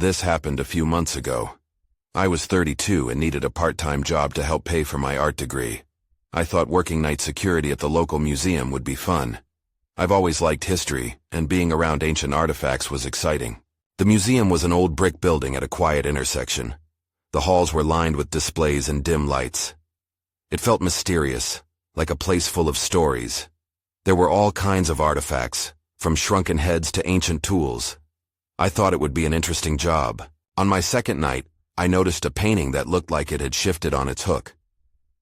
This happened a few months ago. I was 32 and needed a part-time job to help pay for my art degree. I thought working night security at the local museum would be fun. I've always liked history, and being around ancient artifacts was exciting. The museum was an old brick building at a quiet intersection. The halls were lined with displays and dim lights. It felt mysterious, like a place full of stories. There were all kinds of artifacts, from shrunken heads to ancient tools. I thought it would be an interesting job. On my second night, I noticed a painting that looked like it had shifted on its hook.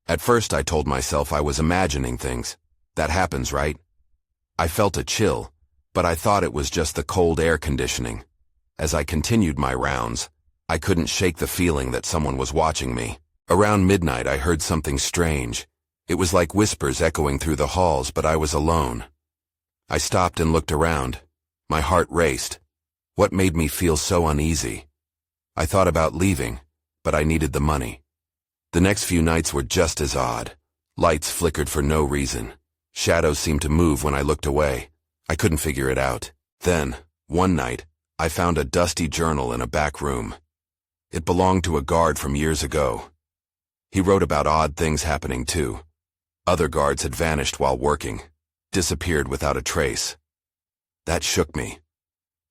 At first I told myself I was imagining things. That happens, right? I felt a chill, but I thought it was just the cold air conditioning. As I continued my rounds, I couldn't shake the feeling that someone was watching me. Around midnight I heard something strange. It was like whispers echoing through the halls, but I was alone. I stopped and looked around. My heart raced. What made me feel so uneasy? I thought about leaving, but I needed the money. The next few nights were just as odd. Lights flickered for no reason. Shadows seemed to move when I looked away. I couldn't figure it out. Then, one night, I found a dusty journal in a back room. It belonged to a guard from years ago. He wrote about odd things happening too. Other guards had vanished while working, disappeared without a trace. That shook me.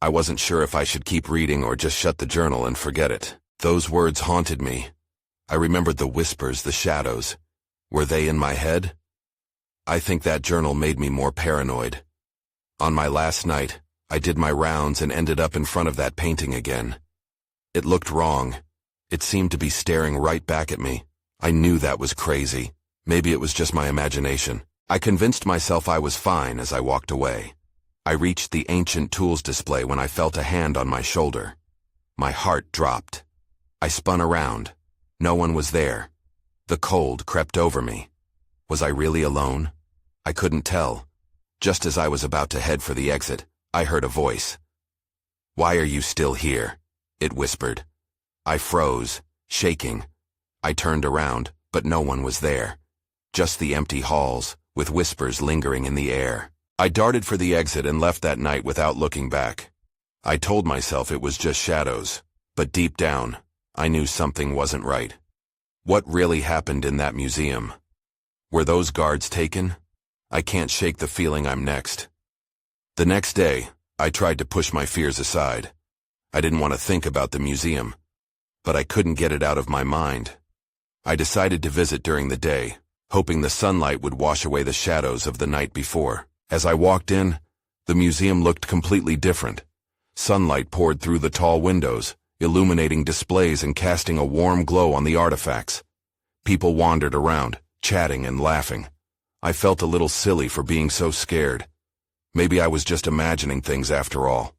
I wasn't sure if I should keep reading or just shut the journal and forget it. Those words haunted me. I remembered the whispers, the shadows. Were they in my head? I think that journal made me more paranoid. On my last night, I did my rounds and ended up in front of that painting again. It looked wrong. It seemed to be staring right back at me. I knew that was crazy. Maybe it was just my imagination. I convinced myself I was fine as I walked away. I reached the ancient tools display when I felt a hand on my shoulder. My heart dropped. I spun around. No one was there. The cold crept over me. Was I really alone? I couldn't tell. Just as I was about to head for the exit, I heard a voice. "Why are you still here?" it whispered. I froze, shaking. I turned around, but no one was there. Just the empty halls, with whispers lingering in the air. I darted for the exit and left that night without looking back. I told myself it was just shadows, but deep down, I knew something wasn't right. What really happened in that museum? Were those guards taken? I can't shake the feeling I'm next. The next day, I tried to push my fears aside. I didn't want to think about the museum, but I couldn't get it out of my mind. I decided to visit during the day, hoping the sunlight would wash away the shadows of the night before. As I walked in, the museum looked completely different. Sunlight poured through the tall windows, illuminating displays and casting a warm glow on the artifacts. People wandered around, chatting and laughing. I felt a little silly for being so scared. Maybe I was just imagining things after all.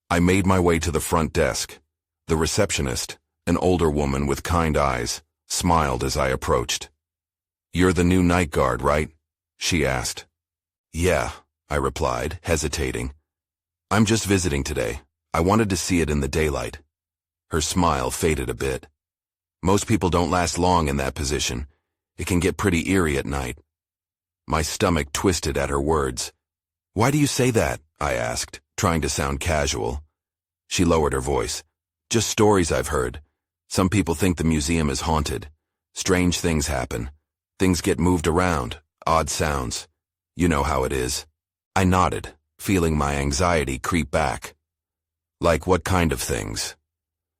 I made my way to the front desk. The receptionist, an older woman with kind eyes, smiled as I approached. "You're the new night guard, right?" she asked. "Yeah," I replied, hesitating. "I'm just visiting today. I wanted to see it in the daylight." Her smile faded a bit. "Most people don't last long in that position. It can get pretty eerie at night." My stomach twisted at her words. "Why do you say that?" I asked, trying to sound casual. She lowered her voice. "Just stories I've heard. Some people think the museum is haunted. Strange things happen. Things get moved around, odd sounds. You know how it is." I nodded, feeling my anxiety creep back. "Like what kind of things?"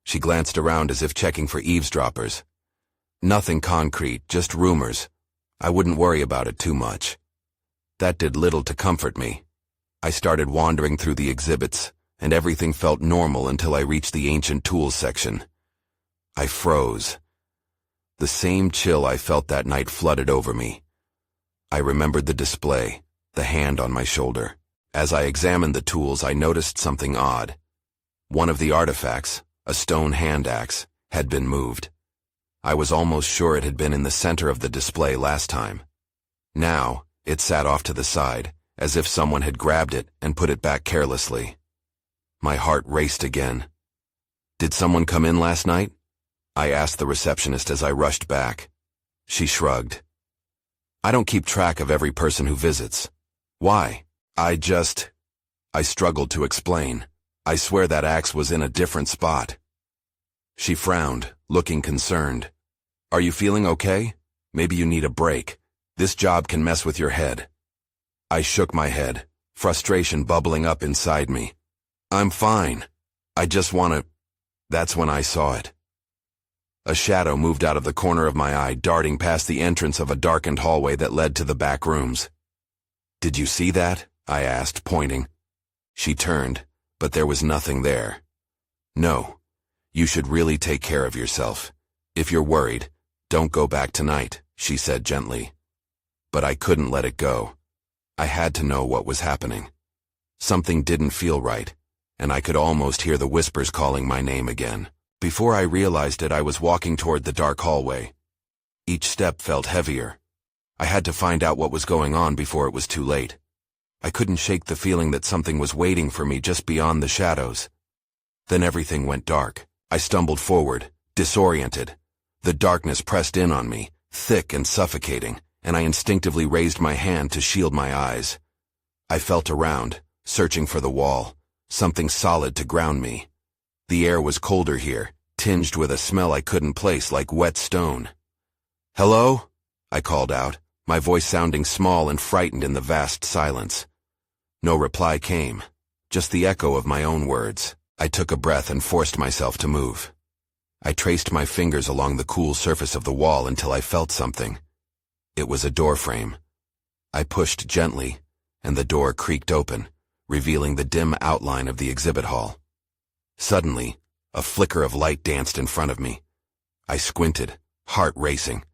She glanced around as if checking for eavesdroppers. "Nothing concrete, just rumors. I wouldn't worry about it too much." That did little to comfort me. I started wandering through the exhibits, and everything felt normal until I reached the ancient tools section. I froze. The same chill I felt that night flooded over me. I remembered the display, the hand on my shoulder. As I examined the tools, I noticed something odd. One of the artifacts, a stone hand axe, had been moved. I was almost sure it had been in the center of the display last time. Now, it sat off to the side, as if someone had grabbed it and put it back carelessly. My heart raced again. "Did someone come in last night?" I asked the receptionist as I rushed back. She shrugged. "I don't keep track of every person who visits." "Why?" I struggled to explain. I swear that axe was in a different spot. She frowned, looking concerned. Are you feeling okay? Maybe you need a break. This job can mess with your head. I shook my head, frustration bubbling up inside me. I'm fine. I just want to... That's when I saw it. A shadow moved out of the corner of my eye, darting past the entrance of a darkened hallway that led to the back rooms. Did you see that? I asked, pointing. She turned, but there was nothing there. No. You should really take care of yourself. If you're worried, don't go back tonight, she said gently. But I couldn't let it go. I had to know what was happening. Something didn't feel right, and I could almost hear the whispers calling my name again. Before I realized it, I was walking toward the dark hallway. Each step felt heavier. I had to find out what was going on before it was too late. I couldn't shake the feeling that something was waiting for me just beyond the shadows. Then everything went dark. I stumbled forward, disoriented. The darkness pressed in on me, thick and suffocating, and I instinctively raised my hand to shield my eyes. I felt around, searching for the wall, something solid to ground me. The air was colder here, tinged with a smell I couldn't place, like wet stone. "Hello?" I called out, my voice sounding small and frightened in the vast silence. No reply came, just the echo of my own words. I took a breath and forced myself to move. I traced my fingers along the cool surface of the wall until I felt something. It was a door frame. I pushed gently, and the door creaked open, revealing the dim outline of the exhibit hall. Suddenly, a flicker of light danced in front of me. I squinted, heart racing.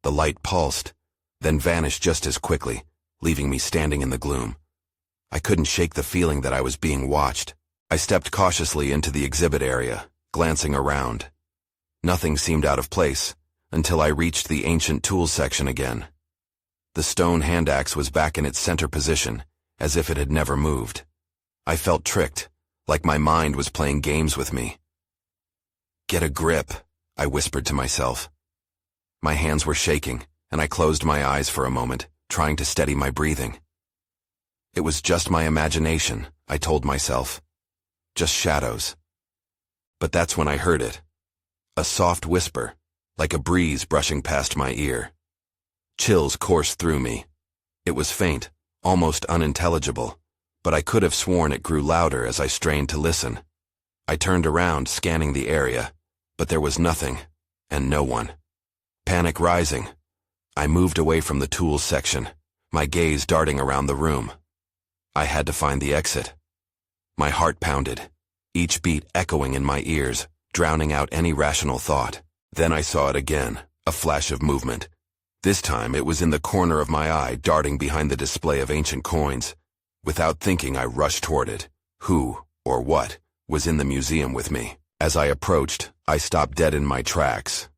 The light pulsed, then vanished just as quickly, leaving me standing in the gloom. I couldn't shake the feeling that I was being watched. I stepped cautiously into the exhibit area, glancing around. Nothing seemed out of place, until I reached the ancient tools section again. The stone hand axe was back in its center position, as if it had never moved. I felt tricked, like my mind was playing games with me. "Get a grip," I whispered to myself. My hands were shaking, and I closed my eyes for a moment, trying to steady my breathing. It was just my imagination, I told myself. Just shadows. But that's when I heard it. A soft whisper, like a breeze brushing past my ear. Chills coursed through me. It was faint, almost unintelligible, but I could have sworn it grew louder as I strained to listen. I turned around, scanning the area, but there was nothing, and no one. Panic rising, I moved away from the tools section, my gaze darting around the room. I had to find the exit. My heart pounded, each beat echoing in my ears, drowning out any rational thought. Then I saw it again, a flash of movement. This time it was in the corner of my eye, darting behind the display of ancient coins. Without thinking, I rushed toward it. Who, or what, was in the museum with me? As I approached, I stopped dead in my tracks.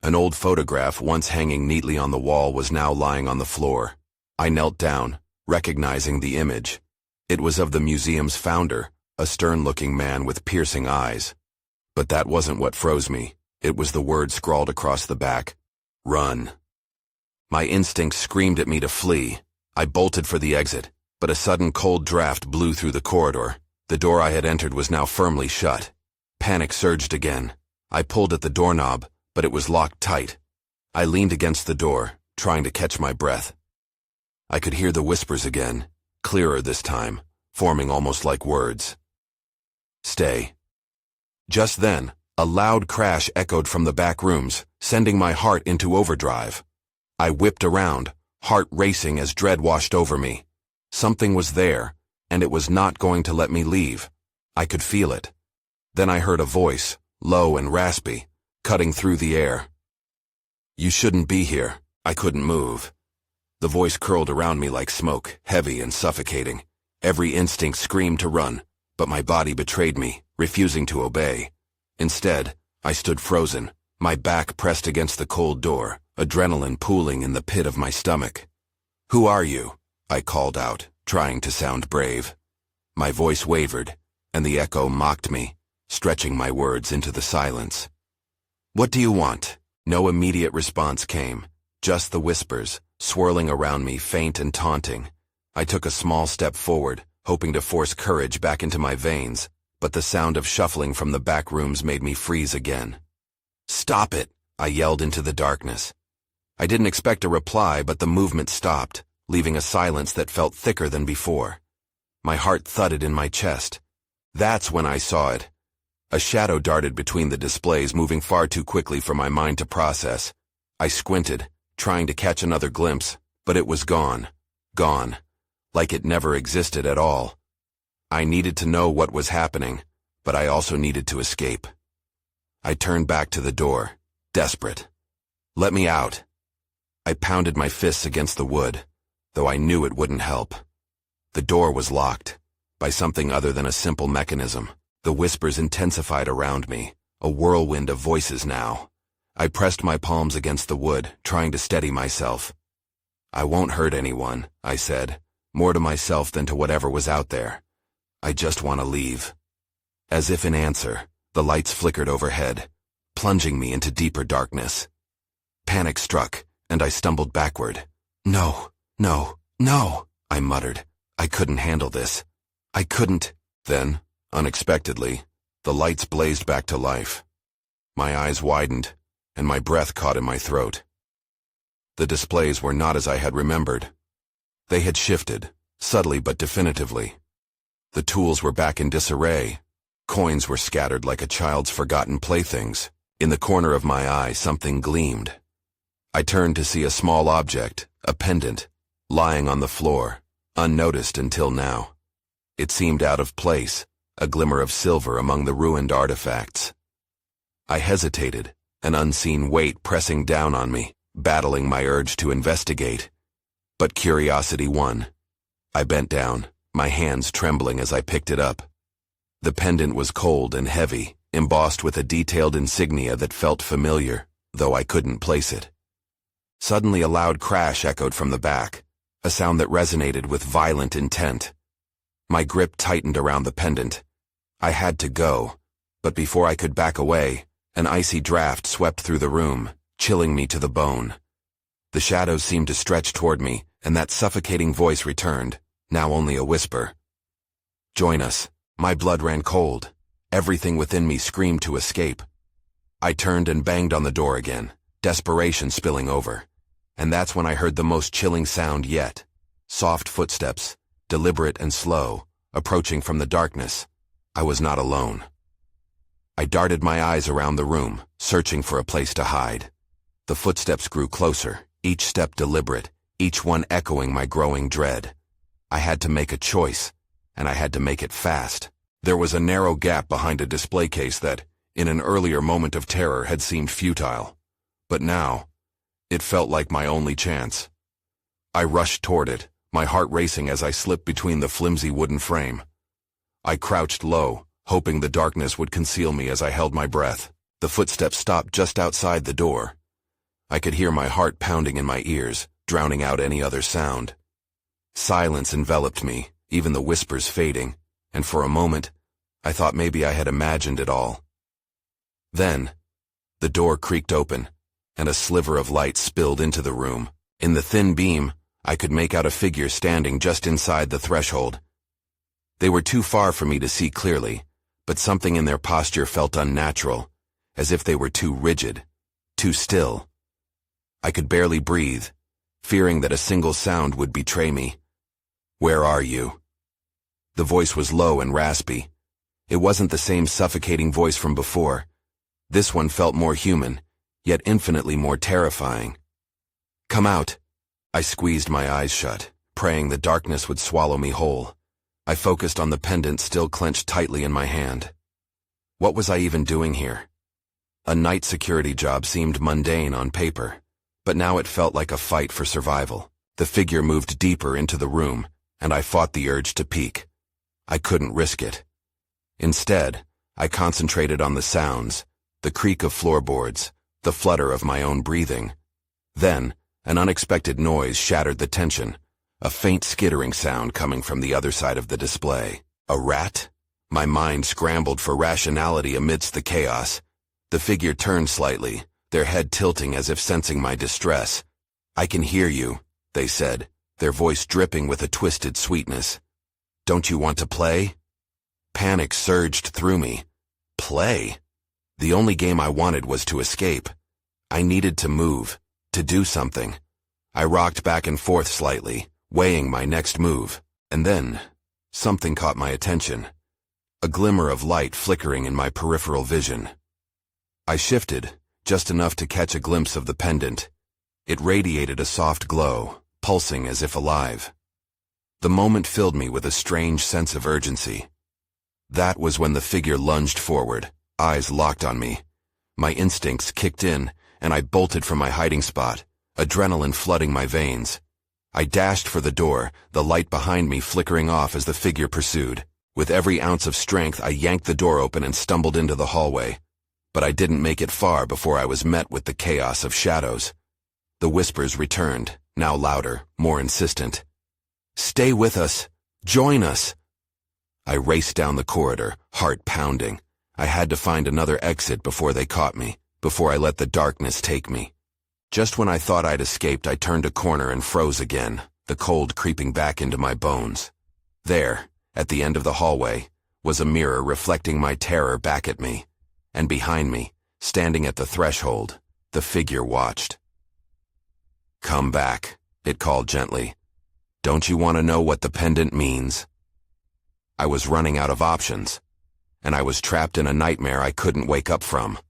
An old photograph, once hanging neatly on the wall, was now lying on the floor. I knelt down, recognizing the image. It was of the museum's founder, a stern-looking man with piercing eyes. But that wasn't what froze me. It was the word scrawled across the back. "Run." My instincts screamed at me to flee. I bolted for the exit, but a sudden cold draft blew through the corridor. The door I had entered was now firmly shut. Panic surged again. I pulled at the doorknob, but it was locked tight. I leaned against the door, trying to catch my breath. I could hear the whispers again, clearer this time, forming almost like words. "Stay." Just then, a loud crash echoed from the back rooms, sending my heart into overdrive. I whipped around, heart racing as dread washed over me. Something was there, and it was not going to let me leave. I could feel it. Then I heard a voice, low and raspy, cutting through the air. "You shouldn't be here." I couldn't move. The voice curled around me like smoke, heavy and suffocating. Every instinct screamed to run, but my body betrayed me, refusing to obey. Instead, I stood frozen, my back pressed against the cold door, adrenaline pooling in the pit of my stomach. "Who are you?" I called out, trying to sound brave. My voice wavered, and the echo mocked me, stretching my words into the silence. "What do you want?" No immediate response came, just the whispers, swirling around me, faint and taunting. I took a small step forward, hoping to force courage back into my veins, but the sound of shuffling from the back rooms made me freeze again. "Stop it!" I yelled into the darkness. I didn't expect a reply, but the movement stopped, leaving a silence that felt thicker than before. My heart thudded in my chest. That's when I saw it. A shadow darted between the displays, moving far too quickly for my mind to process. I squinted, trying to catch another glimpse, but it was gone. Gone. Like it never existed at all. I needed to know what was happening, but I also needed to escape. I turned back to the door, desperate. "Let me out." I pounded my fists against the wood, though I knew it wouldn't help. The door was locked, by something other than a simple mechanism. The whispers intensified around me, a whirlwind of voices now. I pressed my palms against the wood, trying to steady myself. "I won't hurt anyone," I said, more to myself than to whatever was out there. "I just want to leave." As if in answer, the lights flickered overhead, plunging me into deeper darkness. Panic struck, and I stumbled backward. "No, no, no," I muttered. I couldn't handle this. I couldn't. Then, unexpectedly, the lights blazed back to life. My eyes widened, and my breath caught in my throat. The displays were not as I had remembered. They had shifted, subtly but definitively. The tools were back in disarray. Coins were scattered like a child's forgotten playthings. In the corner of my eye, something gleamed. I turned to see a small object, a pendant, lying on the floor, unnoticed until now. It seemed out of place, a glimmer of silver among the ruined artifacts. I hesitated, an unseen weight pressing down on me, battling my urge to investigate. But curiosity won. I bent down, my hands trembling as I picked it up. The pendant was cold and heavy, embossed with a detailed insignia that felt familiar, though I couldn't place it. Suddenly a loud crash echoed from the back, a sound that resonated with violent intent. My grip tightened around the pendant. I had to go, but before I could back away, an icy draft swept through the room, chilling me to the bone. The shadows seemed to stretch toward me, and that suffocating voice returned, now only a whisper. "Join us." My blood ran cold. Everything within me screamed to escape. I turned and banged on the door again, desperation spilling over. And that's when I heard the most chilling sound yet. Soft footsteps, deliberate and slow, approaching from the darkness. I was not alone. I darted my eyes around the room, searching for a place to hide. The footsteps grew closer, each step deliberate, each one echoing my growing dread. I had to make a choice, and I had to make it fast. There was a narrow gap behind a display case that, in an earlier moment of terror, had seemed futile. But now, it felt like my only chance. I rushed toward it, my heart racing as I slipped between the flimsy wooden frame. I crouched low, hoping the darkness would conceal me as I held my breath. The footsteps stopped just outside the door. I could hear my heart pounding in my ears, drowning out any other sound. Silence enveloped me, even the whispers fading, and for a moment, I thought maybe I had imagined it all. Then, the door creaked open, and a sliver of light spilled into the room. In the thin beam, I could make out a figure standing just inside the threshold. They were too far for me to see clearly, but something in their posture felt unnatural, as if they were too rigid, too still. I could barely breathe, fearing that a single sound would betray me. "Where are you?" The voice was low and raspy. It wasn't the same suffocating voice from before. This one felt more human, yet infinitely more terrifying. "Come out." I squeezed my eyes shut, praying the darkness would swallow me whole. I focused on the pendant still clenched tightly in my hand. What was I even doing here? A night security job seemed mundane on paper, but now it felt like a fight for survival. The figure moved deeper into the room, and I fought the urge to peek. I couldn't risk it. Instead, I concentrated on the sounds, the creak of floorboards, the flutter of my own breathing. Then, an unexpected noise shattered the tension, a faint skittering sound coming from the other side of the display. A rat? My mind scrambled for rationality amidst the chaos. The figure turned slightly, their head tilting as if sensing my distress. "I can hear you," they said, their voice dripping with a twisted sweetness. "Don't you want to play?" Panic surged through me. Play? The only game I wanted was to escape. I needed to move, to do something. I rocked back and forth slightly, weighing my next move, and then something caught my attention. A glimmer of light flickering in my peripheral vision. I shifted, just enough to catch a glimpse of the pendant. It radiated a soft glow, pulsing as if alive. The moment filled me with a strange sense of urgency. That was when the figure lunged forward, eyes locked on me. My instincts kicked in, and I bolted from my hiding spot, adrenaline flooding my veins. I dashed for the door, the light behind me flickering off as the figure pursued. With every ounce of strength, I yanked the door open and stumbled into the hallway. But I didn't make it far before I was met with the chaos of shadows. The whispers returned, now louder, more insistent. "Stay with us! Join us!" I raced down the corridor, heart pounding. I had to find another exit before they caught me, before I let the darkness take me. Just when I thought I'd escaped, I turned a corner and froze again, the cold creeping back into my bones. There, at the end of the hallway, was a mirror reflecting my terror back at me. And behind me, standing at the threshold, the figure watched. "Come back," it called gently. "Don't you want to know what the pendant means?" I was running out of options, and I was trapped in a nightmare I couldn't wake up from.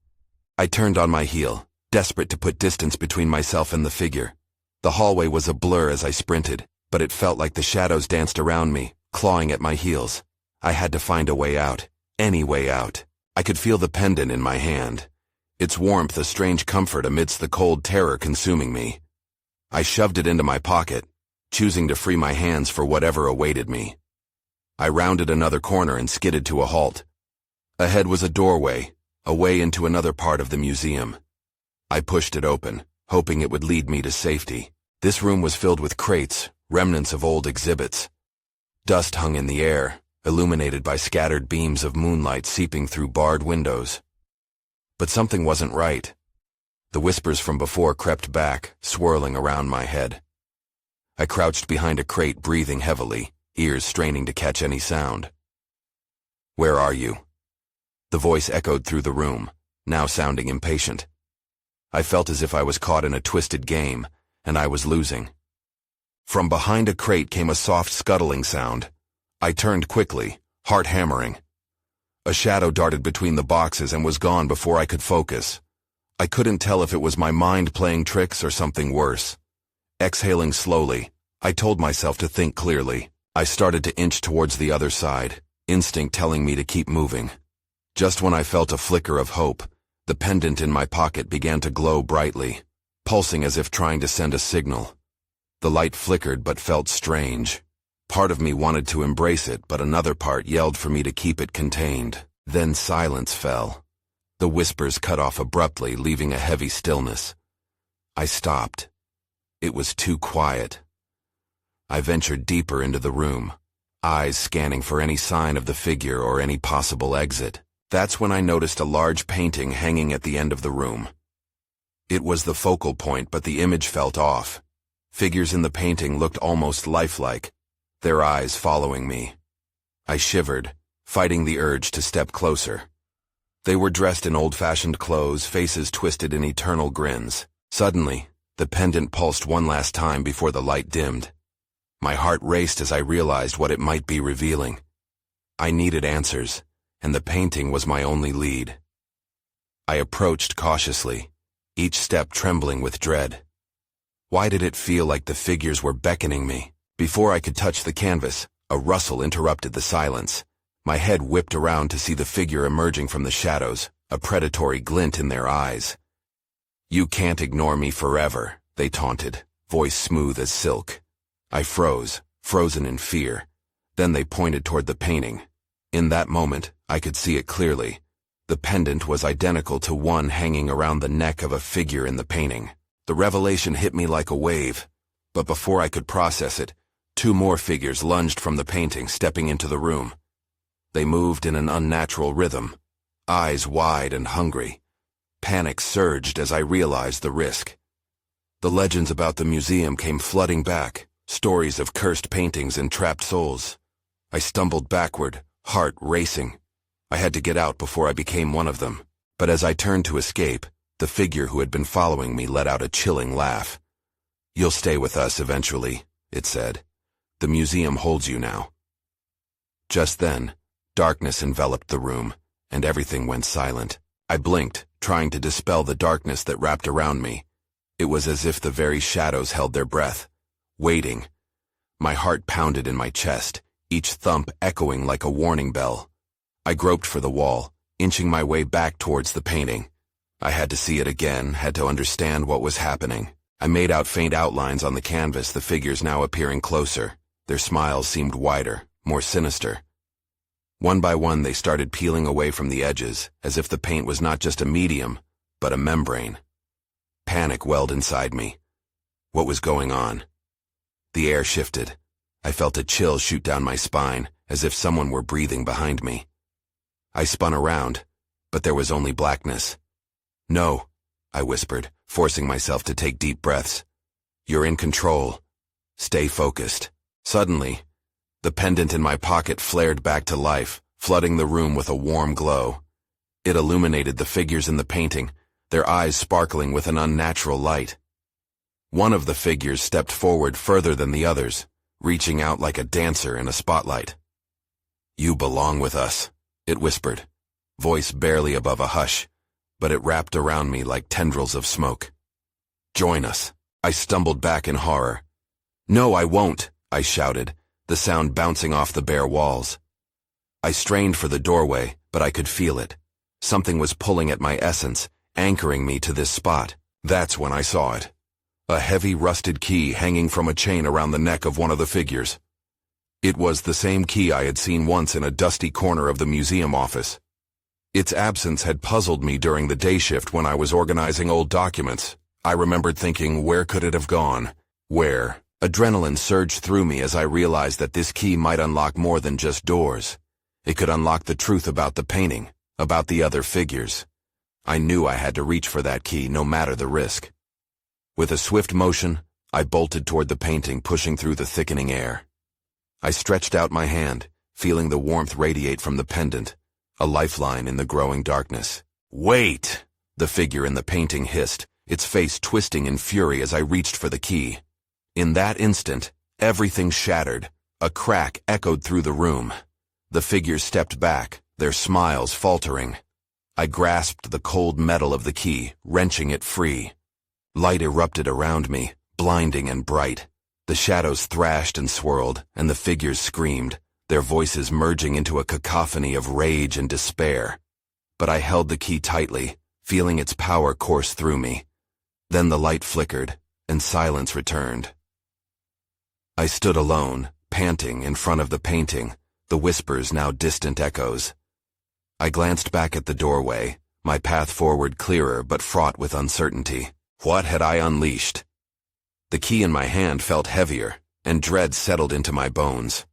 I turned on my heel, desperate to put distance between myself and the figure. The hallway was a blur as I sprinted, but it felt like the shadows danced around me, clawing at my heels. I had to find a way out, any way out. I could feel the pendant in my hand, its warmth a strange comfort amidst the cold terror consuming me. I shoved it into my pocket, choosing to free my hands for whatever awaited me. I rounded another corner and skidded to a halt. Ahead was a doorway, a way into another part of the museum. I pushed it open, hoping it would lead me to safety. This room was filled with crates, remnants of old exhibits. Dust hung in the air, illuminated by scattered beams of moonlight seeping through barred windows. But something wasn't right. The whispers from before crept back, swirling around my head. I crouched behind a crate, breathing heavily, ears straining to catch any sound. "Where are you?" The voice echoed through the room, now sounding impatient. I felt as if I was caught in a twisted game, and I was losing. From behind a crate came a soft scuttling sound. I turned quickly, heart hammering. A shadow darted between the boxes and was gone before I could focus. I couldn't tell if it was my mind playing tricks or something worse. Exhaling slowly, I told myself to think clearly. I started to inch towards the other side, instinct telling me to keep moving. Just when I felt a flicker of hope, the pendant in my pocket began to glow brightly, pulsing as if trying to send a signal. The light flickered but felt strange. Part of me wanted to embrace it, but another part yelled for me to keep it contained. Then silence fell. The whispers cut off abruptly, leaving a heavy stillness. I stopped. It was too quiet. I ventured deeper into the room, eyes scanning for any sign of the figure or any possible exit. That's when I noticed a large painting hanging at the end of the room. It was the focal point, but the image felt off. Figures in the painting looked almost lifelike, their eyes following me. I shivered, fighting the urge to step closer. They were dressed in old-fashioned clothes, faces twisted in eternal grins. Suddenly, the pendant pulsed one last time before the light dimmed. My heart raced as I realized what it might be revealing. I needed answers, and the painting was my only lead. I approached cautiously, each step trembling with dread. Why did it feel like the figures were beckoning me? Before I could touch the canvas, a rustle interrupted the silence. My head whipped around to see the figure emerging from the shadows, a predatory glint in their eyes. "You can't ignore me forever," they taunted, voice smooth as silk. I froze, frozen in fear. Then they pointed toward the painting. In that moment, I could see it clearly. The pendant was identical to one hanging around the neck of a figure in the painting. The revelation hit me like a wave, but before I could process it, two more figures lunged from the painting, stepping into the room. They moved in an unnatural rhythm, eyes wide and hungry. Panic surged as I realized the risk. The legends about the museum came flooding back, stories of cursed paintings and trapped souls. I stumbled backward, heart racing. I had to get out before I became one of them. But as I turned to escape, the figure who had been following me let out a chilling laugh. "You'll stay with us eventually," it said. "The museum holds you now." Just then, darkness enveloped the room, and everything went silent. I blinked, trying to dispel the darkness that wrapped around me. It was as if the very shadows held their breath, waiting. My heart pounded in my chest, each thump echoing like a warning bell. I groped for the wall, inching my way back towards the painting. I had to see it again, had to understand what was happening. I made out faint outlines on the canvas, the figures now appearing closer. Their smiles seemed wider, more sinister. One by one they started peeling away from the edges, as if the paint was not just a medium, but a membrane. Panic welled inside me. What was going on? The air shifted. I felt a chill shoot down my spine, as if someone were breathing behind me. I spun around, but there was only blackness. "No," I whispered, forcing myself to take deep breaths. "You're in control. Stay focused." Suddenly, the pendant in my pocket flared back to life, flooding the room with a warm glow. It illuminated the figures in the painting, their eyes sparkling with an unnatural light. One of the figures stepped forward further than the others, reaching out like a dancer in a spotlight. "You belong with us," it whispered, voice barely above a hush, but it wrapped around me like tendrils of smoke. "Join us." I stumbled back in horror. "No, I won't," I shouted, the sound bouncing off the bare walls. I strained for the doorway, but I could feel it. Something was pulling at my essence, anchoring me to this spot. That's when I saw it. A heavy rusted key hanging from a chain around the neck of one of the figures. It was the same key I had seen once in a dusty corner of the museum office. Its absence had puzzled me during the day shift when I was organizing old documents. I remembered thinking, where could it have gone? Where? Adrenaline surged through me as I realized that this key might unlock more than just doors. It could unlock the truth about the painting, about the other figures. I knew I had to reach for that key, no matter the risk. With a swift motion, I bolted toward the painting, pushing through the thickening air. I stretched out my hand, feeling the warmth radiate from the pendant, a lifeline in the growing darkness. "Wait!" the figure in the painting hissed, its face twisting in fury as I reached for the key. In that instant, everything shattered. A crack echoed through the room. The figures stepped back, their smiles faltering. I grasped the cold metal of the key, wrenching it free. Light erupted around me, blinding and bright. The shadows thrashed and swirled, and the figures screamed, their voices merging into a cacophony of rage and despair. But I held the key tightly, feeling its power course through me. Then the light flickered, and silence returned. I stood alone, panting in front of the painting, the whispers now distant echoes. I glanced back at the doorway, my path forward clearer but fraught with uncertainty. What had I unleashed? The key in my hand felt heavier, and dread settled into my bones.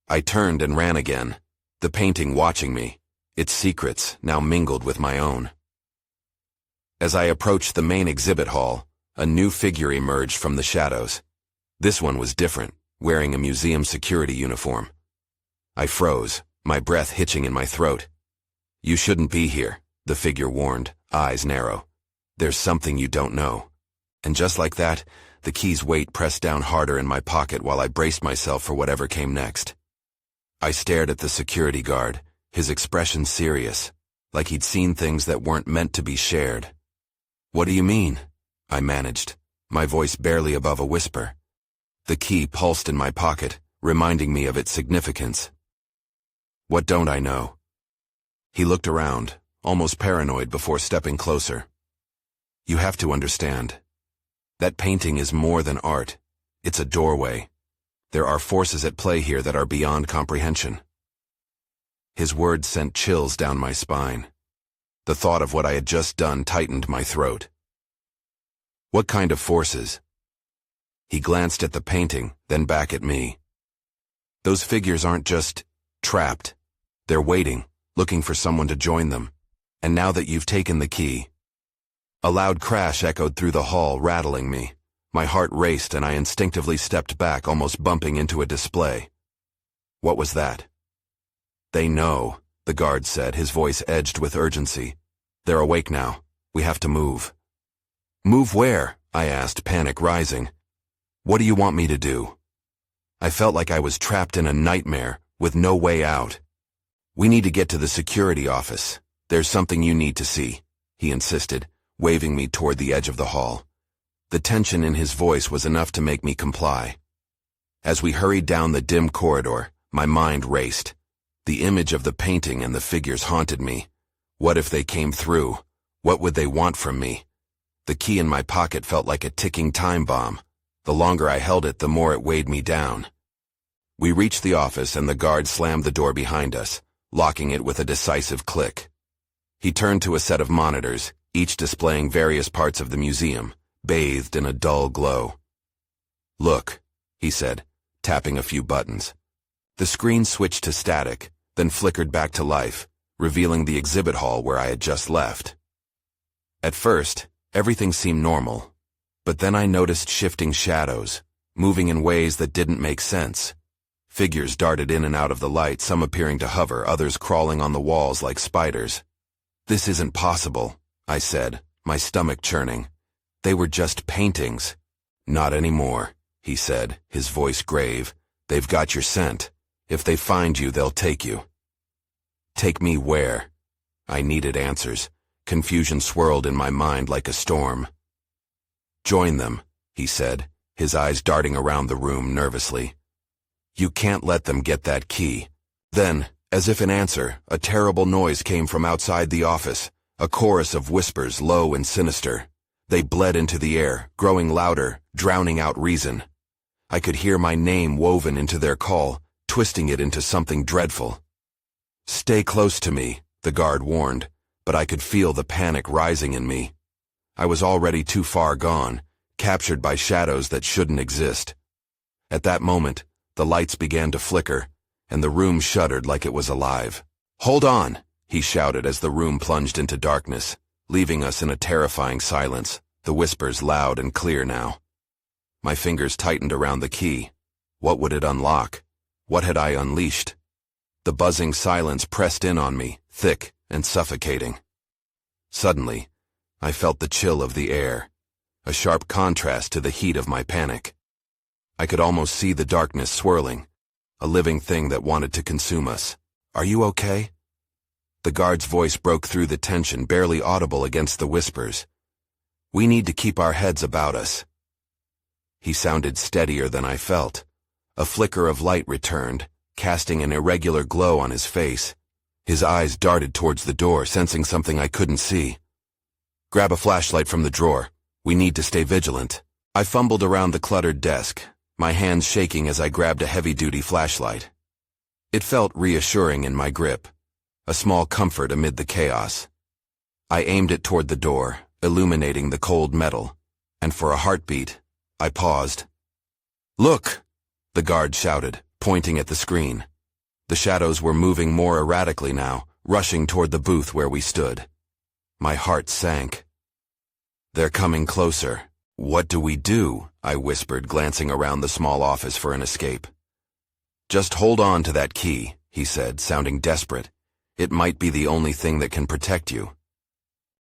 I turned and ran again, the painting watching me, its secrets now mingled with my own. As I approached the main exhibit hall, a new figure emerged from the shadows. This one was different, wearing a museum security uniform. I froze, my breath hitching in my throat. "You shouldn't be here," the figure warned, eyes narrow. "There's something you don't know." And just like that, the key's weight pressed down harder in my pocket while I braced myself for whatever came next. I stared at the security guard, his expression serious, like he'd seen things that weren't meant to be shared. "What do you mean?" I managed, my voice barely above a whisper. The key pulsed in my pocket, reminding me of its significance. "What don't I know?" He looked around, almost paranoid before stepping closer. "You have to understand. That painting is more than art. It's a doorway. There are forces at play here that are beyond comprehension." His words sent chills down my spine. The thought of what I had just done tightened my throat. "What kind of forces?" He glanced at the painting, then back at me. "Those figures aren't just trapped. They're waiting, looking for someone to join them. And now that you've taken the key..." A loud crash echoed through the hall, rattling me. My heart raced and I instinctively stepped back, almost bumping into a display. What was that? They know, the guard said, his voice edged with urgency. They're awake now. We have to move. Move where? I asked, panic rising. What do you want me to do? I felt like I was trapped in a nightmare, with no way out. We need to get to the security office. There's something you need to see, he insisted, waving me toward the edge of the hall. The tension in his voice was enough to make me comply. As we hurried down the dim corridor, my mind raced. The image of the painting and the figures haunted me. What if they came through? What would they want from me? The key in my pocket felt like a ticking time bomb. The longer I held it, the more it weighed me down. We reached the office and the guard slammed the door behind us, locking it with a decisive click. He turned to a set of monitors, each displaying various parts of the museum, bathed in a dull glow. Look, he said, tapping a few buttons. The screen switched to static, then flickered back to life, revealing the exhibit hall where I had just left. At first, everything seemed normal, but then I noticed shifting shadows, moving in ways that didn't make sense. Figures darted in and out of the light, some appearing to hover, others crawling on the walls like spiders. This isn't possible, I said, my stomach churning. They were just paintings. Not anymore, he said, his voice grave. They've got your scent. If they find you, they'll take you. Take me where? I needed answers. Confusion swirled in my mind like a storm. Join them, he said, his eyes darting around the room nervously. You can't let them get that key. Then, as if in answer, a terrible noise came from outside the office, a chorus of whispers, low and sinister. They bled into the air, growing louder, drowning out reason. I could hear my name woven into their call, twisting it into something dreadful. Stay close to me, the guard warned, but I could feel the panic rising in me. I was already too far gone, captured by shadows that shouldn't exist. At that moment, the lights began to flicker, and the room shuddered like it was alive. Hold on, he shouted as the room plunged into darkness, leaving us in a terrifying silence, the whispers loud and clear now. My fingers tightened around the key. What would it unlock? What had I unleashed? The buzzing silence pressed in on me, thick and suffocating. Suddenly, I felt the chill of the air, a sharp contrast to the heat of my panic. I could almost see the darkness swirling, a living thing that wanted to consume us. Are you okay? The guard's voice broke through the tension, barely audible against the whispers. We need to keep our heads about us. He sounded steadier than I felt. A flicker of light returned, casting an irregular glow on his face. His eyes darted towards the door, sensing something I couldn't see. Grab a flashlight from the drawer. We need to stay vigilant. I fumbled around the cluttered desk, my hands shaking as I grabbed a heavy-duty flashlight. It felt reassuring in my grip, a small comfort amid the chaos. I aimed it toward the door, illuminating the cold metal, and for a heartbeat, I paused. Look! The guard shouted, pointing at the screen. The shadows were moving more erratically now, rushing toward the booth where we stood. My heart sank. They're coming closer. What do we do? I whispered, glancing around the small office for an escape. Just hold on to that key, he said, sounding desperate. It might be the only thing that can protect you.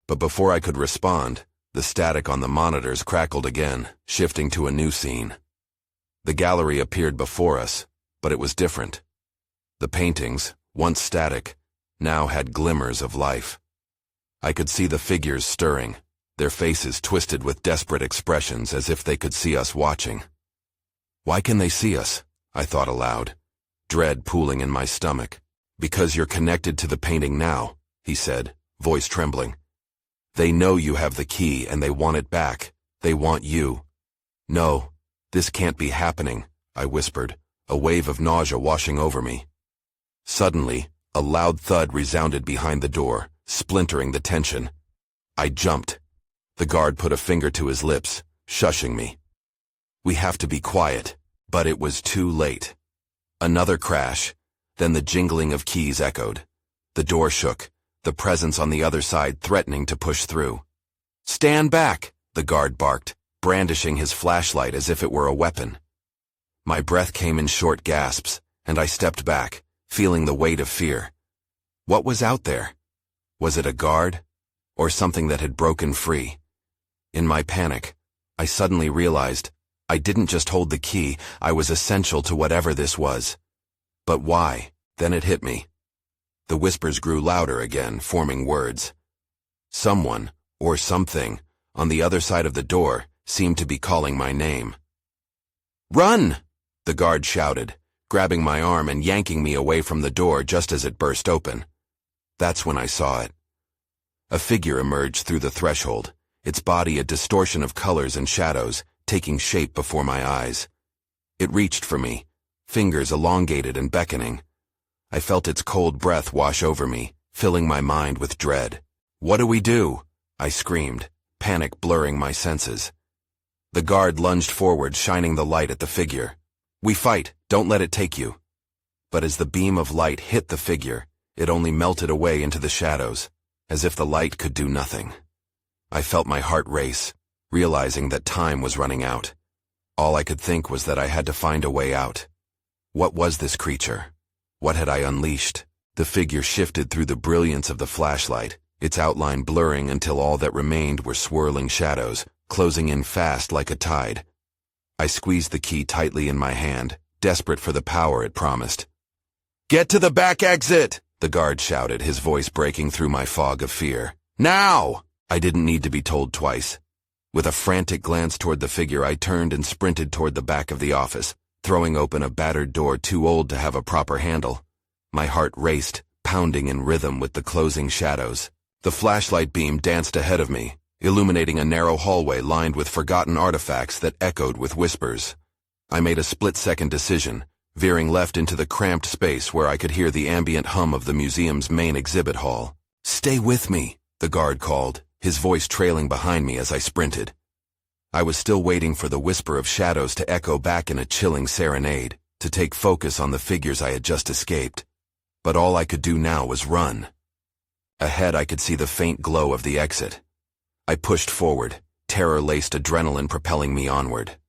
But before I could respond, the static on the monitors crackled again, shifting to a new scene. The gallery appeared before us, but it was different. The paintings, once static, now had glimmers of life. I could see the figures stirring, their faces twisted with desperate expressions as if they could see us watching. Why can they see us? I thought aloud, dread pooling in my stomach. Because you're connected to the painting now, he said, voice trembling. They know you have the key and they want it back. They want you. No, this can't be happening, I whispered, a wave of nausea washing over me. Suddenly, a loud thud resounded behind the door, splintering the tension. I jumped. The guard put a finger to his lips, shushing me. We have to be quiet, but it was too late. Another crash, then the jingling of keys echoed. The door shook, the presence on the other side threatening to push through. Stand back, the guard barked, brandishing his flashlight as if it were a weapon. My breath came in short gasps, and I stepped back, feeling the weight of fear. What was out there? Was it a guard? Or something that had broken free? In my panic, I suddenly realized I didn't just hold the key, I was essential to whatever this was. But why? Then it hit me. The whispers grew louder again, forming words. Someone, or something, on the other side of the door seemed to be calling my name. "Run!" the guard shouted, grabbing my arm and yanking me away from the door just as it burst open. That's when I saw it. A figure emerged through the threshold, its body a distortion of colors and shadows, taking shape before my eyes. It reached for me, fingers elongated and beckoning. I felt its cold breath wash over me, filling my mind with dread. "What do we do?" I screamed, panic blurring my senses. The guard lunged forward, shining the light at the figure. "We fight, don't let it take you." But as the beam of light hit the figure, it only melted away into the shadows, as if the light could do nothing. I felt my heart race, realizing that time was running out. All I could think was that I had to find a way out. What was this creature? What had I unleashed? The figure shifted through the brilliance of the flashlight, its outline blurring until all that remained were swirling shadows, closing in fast like a tide. I squeezed the key tightly in my hand, desperate for the power it promised. "Get to the back exit!" the guard shouted, his voice breaking through my fog of fear. "Now!" I didn't need to be told twice. With a frantic glance toward the figure, I turned and sprinted toward the back of the office, throwing open a battered door too old to have a proper handle. My heart raced, pounding in rhythm with the closing shadows. The flashlight beam danced ahead of me, illuminating a narrow hallway lined with forgotten artifacts that echoed with whispers. I made a split-second decision, veering left into the cramped space where I could hear the ambient hum of the museum's main exhibit hall. "Stay with me," the guard called, his voice trailing behind me as I sprinted. I was still waiting for the whisper of shadows to echo back in a chilling serenade, to take focus on the figures I had just escaped. But all I could do now was run. Ahead I could see the faint glow of the exit. I pushed forward, terror-laced adrenaline propelling me onward.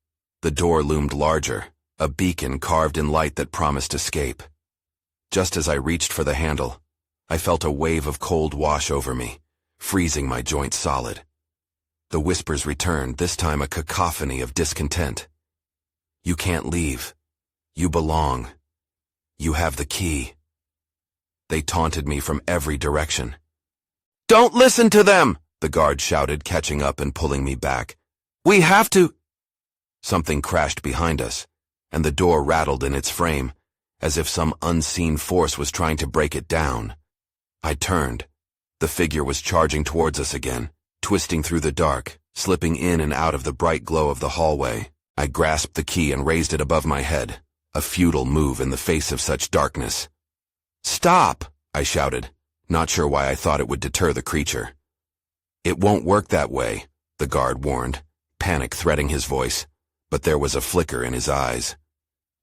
The door loomed larger, a beacon carved in light that promised escape. Just as I reached for the handle, I felt a wave of cold wash over me, freezing my joints solid. The whispers returned, this time a cacophony of discontent. "You can't leave. You belong. You have the key." They taunted me from every direction. "Don't listen to them!" the guard shouted, catching up and pulling me back. "We have to—" Something crashed behind us, and the door rattled in its frame, as if some unseen force was trying to break it down. I turned. The figure was charging towards us again, twisting through the dark, slipping in and out of the bright glow of the hallway. I grasped the key and raised it above my head, a futile move in the face of such darkness. "Stop!" I shouted, not sure why I thought it would deter the creature. "It won't work that way," the guard warned, panic threading his voice, but there was a flicker in his eyes.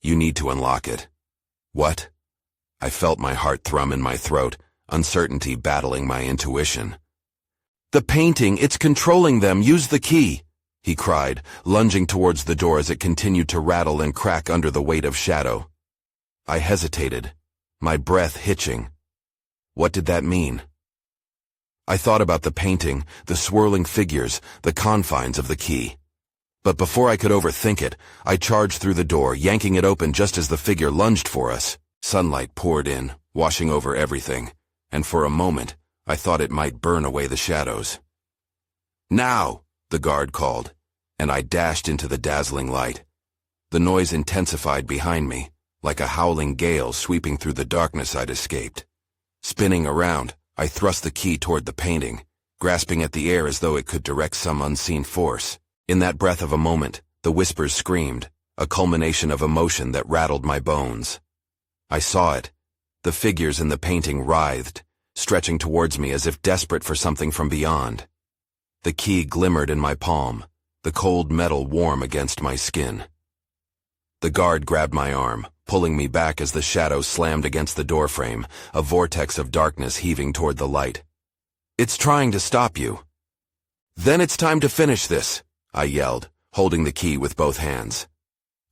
"You need to unlock it." "What?" I felt my heart thrum in my throat, uncertainty battling my intuition. "The painting, it's controlling them, use the key," he cried, lunging towards the door as it continued to rattle and crack under the weight of shadow. I hesitated, my breath hitching. What did that mean? I thought about the painting, the swirling figures, the confines of the key. But before I could overthink it, I charged through the door, yanking it open just as the figure lunged for us. Sunlight poured in, washing over everything, and for a moment, I thought it might burn away the shadows. "Now!" the guard called, and I dashed into the dazzling light. The noise intensified behind me, like a howling gale sweeping through the darkness I'd escaped. Spinning around, I thrust the key toward the painting, grasping at the air as though it could direct some unseen force. In that breath of a moment, the whispers screamed, a culmination of emotion that rattled my bones. I saw it. The figures in the painting writhed, stretching towards me as if desperate for something from beyond. The key glimmered in my palm, the cold metal warm against my skin. The guard grabbed my arm, pulling me back as the shadow slammed against the doorframe, a vortex of darkness heaving toward the light. "It's trying to stop you." "Then it's time to finish this," I yelled, holding the key with both hands.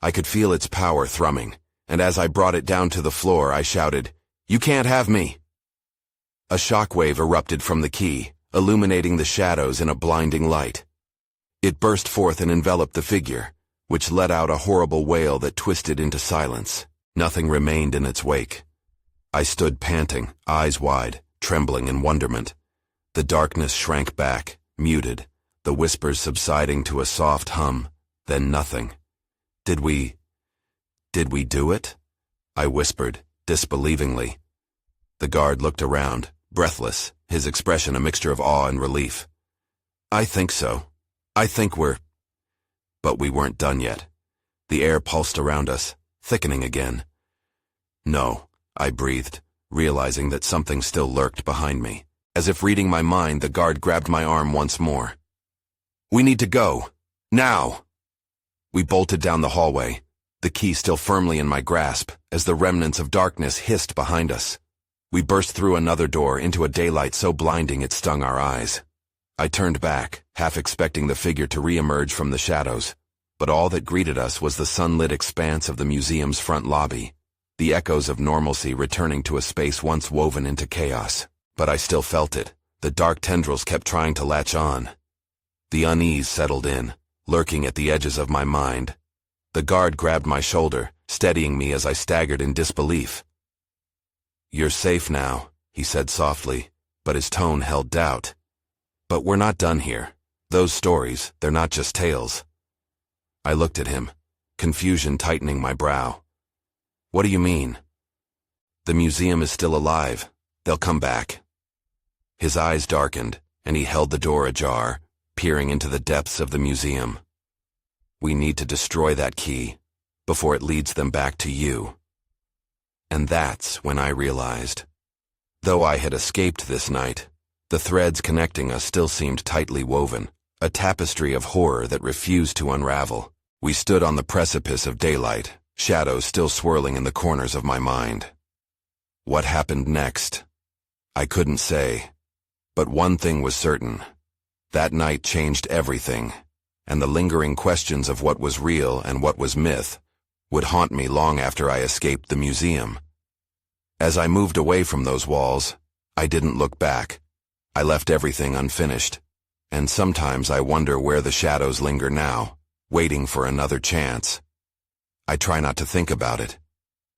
I could feel its power thrumming, and as I brought it down to the floor, I shouted, You can't have me! A shockwave erupted from the key, illuminating the shadows in a blinding light. It burst forth and enveloped the figure, which let out a horrible wail that twisted into silence. Nothing remained in its wake. I stood panting, eyes wide, trembling in wonderment. The darkness shrank back, muted, the whispers subsiding to a soft hum, then nothing. Did we do it? I whispered, disbelievingly. The guard looked around, breathless, his expression a mixture of awe and relief. I think so. I think we're... But we weren't done yet. The air pulsed around us, thickening again. No, I breathed, realizing that something still lurked behind me. As if reading my mind, the guard grabbed my arm once more. We need to go. Now! We bolted down the hallway, the key still firmly in my grasp, as the remnants of darkness hissed behind us. We burst through another door into a daylight so blinding it stung our eyes. I turned back, half expecting the figure to re-emerge from the shadows, but all that greeted us was the sunlit expanse of the museum's front lobby, the echoes of normalcy returning to a space once woven into chaos. But I still felt it. The dark tendrils kept trying to latch on. The unease settled in, lurking at the edges of my mind. The guard grabbed my shoulder, steadying me as I staggered in disbelief. You're safe now, he said softly, but his tone held doubt. But we're not done here. Those stories, they're not just tales. I looked at him, confusion tightening my brow. What do you mean? The museum is still alive. They'll come back. His eyes darkened, and he held the door ajar, peering into the depths of the museum. We need to destroy that key, before it leads them back to you. And that's when I realized. Though I had escaped this night, the threads connecting us still seemed tightly woven, a tapestry of horror that refused to unravel. We stood on the precipice of daylight, shadows still swirling in the corners of my mind. What happened next? I couldn't say. But one thing was certain. That night changed everything, and the lingering questions of what was real and what was myth would haunt me long after I escaped the museum. As I moved away from those walls, I didn't look back. I left everything unfinished, and sometimes I wonder where the shadows linger now, waiting for another chance. I try not to think about it,